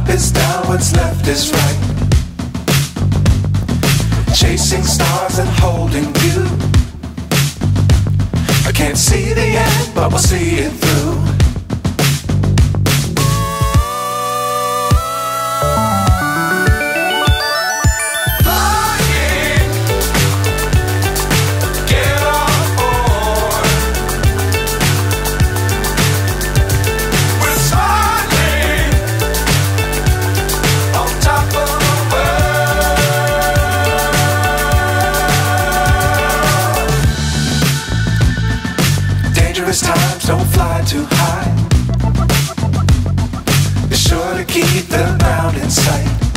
is down, what's left is right. Chasing stars and holding you. I can't see the end, but we'll see it through. Times don't fly too high. Be sure to keep the ground in sight.